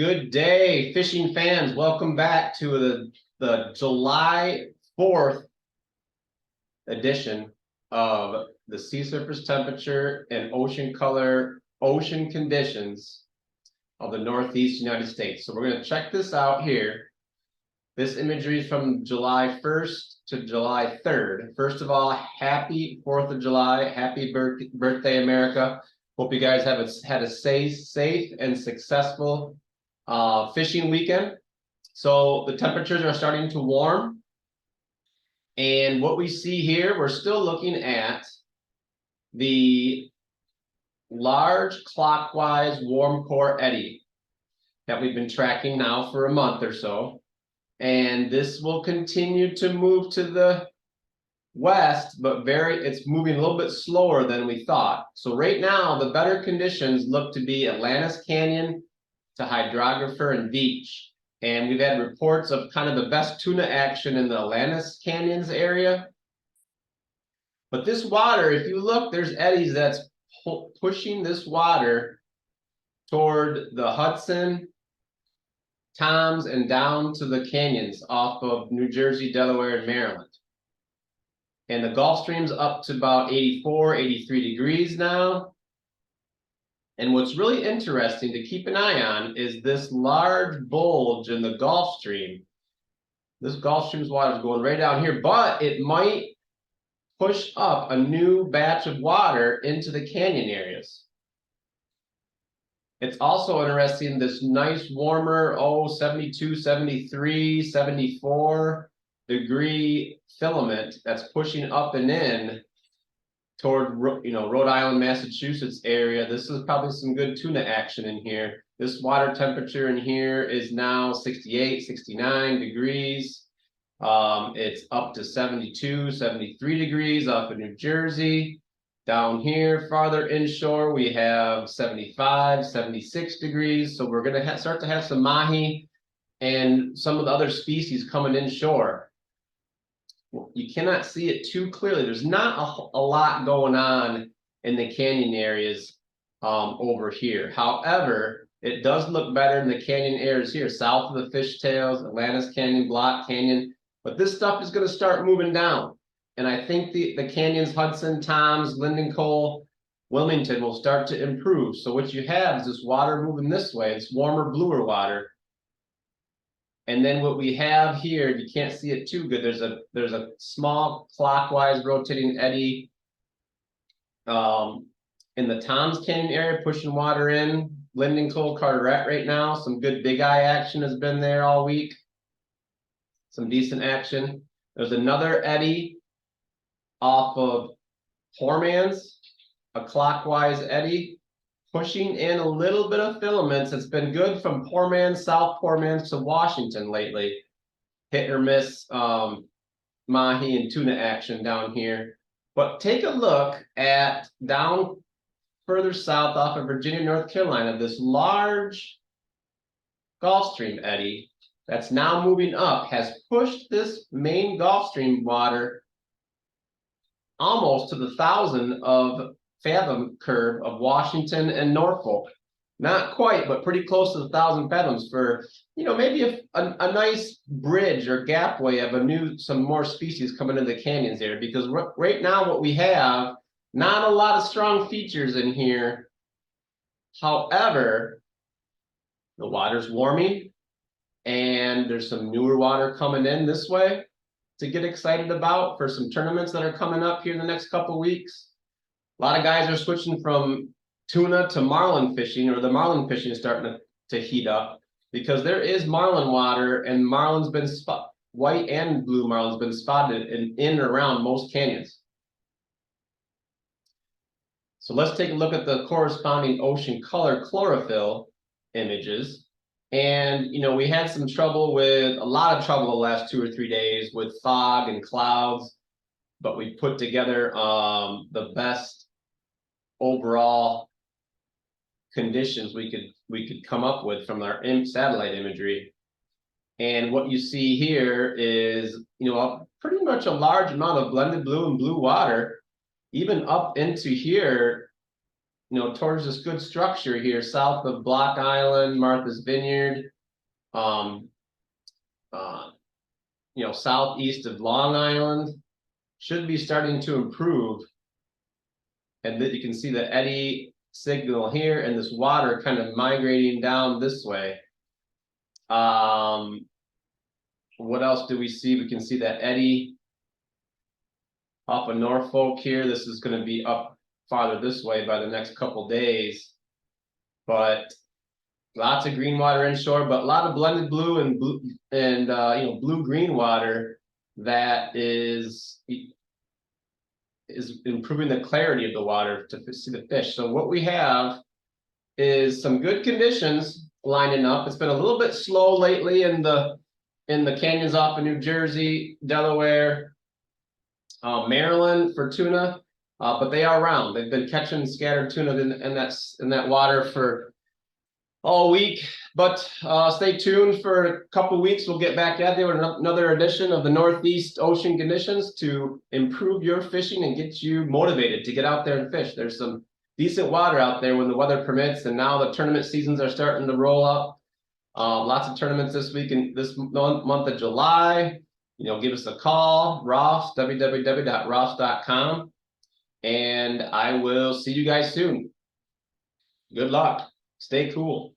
Good day, fishing fans. Welcome back to the July 4th edition of the sea surface temperature and ocean color ocean conditions of the Northeast United States. So we're going to check this out here. This imagery is from July 1st to July 3rd. First of all, happy 4th of July. Happy birthday, America. Hope you guys have had a safe and successful fishing weekend. So the temperatures are starting to warm. And what we see here, we're still looking at the large clockwise warm core eddy that we've been tracking now for a month or so. And this will continue to move to the west, but it's moving a little bit slower than we thought. So right now, the better conditions look to be Atlantis Canyon to Hydrographer and Beach. And we've had reports of kind of the best tuna action in the Atlantis Canyons area. But this water, if you look, there's eddies that's pushing this water toward the Hudson, Toms, and down to the canyons off of New Jersey, Delaware, and Maryland. And the Gulf Stream's up to about 84, 83 degrees now. And what's really interesting to keep an eye on is this large bulge in the Gulf Stream. This Gulf Stream's water is going right down here, but it might push up a new batch of water into the canyon areas. It's also interesting, this nice warmer, 72, 73, 74 degree filament that's pushing up and in toward, Rhode Island, Massachusetts area. This is probably some good tuna action in here. This water temperature in here is now 68, 69 degrees. It's up to 72, 73 degrees off of New Jersey. Down here, farther inshore, we have 75, 76 degrees. So we're going to start to have some mahi and some of the other species coming inshore. You cannot see it too clearly. There's not a lot going on in the canyon areas over here. However, it does look better in the canyon areas here, south of the Fishtails, Atlantis Canyon, Block Canyon. But this stuff is going to start moving down. And I think the canyons, Hudson, Toms, Linden Cole, Wilmington will start to improve. So what you have is this water moving this way. It's warmer, bluer water. And then what we have here, you can't see it too good. There's a small clockwise rotating eddy in the Toms Canyon area, pushing water in. Linden Cole, Carteret right now. Some good big eye action has been there all week. Some decent action. There's another eddy off of Poorman's, a clockwise eddy, pushing in a little bit of filaments. It's been good from Poorman's, South Poorman's to Washington lately. Hit or miss mahi and tuna action down here. But take a look at down further south off of Virginia, North Carolina, this large Gulf Stream eddy that's now moving up has pushed this main Gulf Stream water almost to the 1,000 of fathom curve of Washington and Norfolk. Not quite, but pretty close to the 1,000 fathoms for, maybe a nice bridge or gapway of some more species coming into the canyons there. Because right now what we have, not a lot of strong features in here. However, the water's warming and there's some newer water coming in this way to get excited about for some tournaments that are coming up here in the next couple of weeks. A lot of guys are switching from tuna to marlin fishing, or the marlin fishing is starting to heat up because there is marlin water, and marlin's been white and blue marlin's been spotted in and around most canyons. So let's take a look at the corresponding ocean color chlorophyll images. And, we had a lot of trouble the last 2 or 3 days with fog and clouds, but we put together the best overall conditions we could come up with from our satellite imagery. And what you see here is, pretty much a large amount of blended blue and blue water, even up into here towards this good structure here, south of Block Island, Martha's Vineyard, southeast of Long Island, should be starting to improve. And that you can see the eddy signal here and this water kind of migrating down this way. What else do we see? We can see that eddy off of Norfolk here. This is going to be up farther this way by the next couple days. But lots of green water inshore, but a lot of blended blue and blue-green water that is improving the clarity of the water to see the fish. So what we have is some good conditions lining up. It's been a little bit slow lately in the canyons off of New Jersey, Delaware, Maryland for tuna, but they are around. They've been catching scattered tuna in that water for all week. But stay tuned for a couple weeks. We'll get back at you with another edition of the Northeast Ocean Conditions to improve your fishing and get you motivated to get out there and fish. There's some decent water out there when the weather permits, and now the tournament seasons are starting to roll up. Lots of tournaments this week and this month of July. Give us a call, ROFFS, www.roffs.com, and I will see you guys soon. Good luck. Stay cool.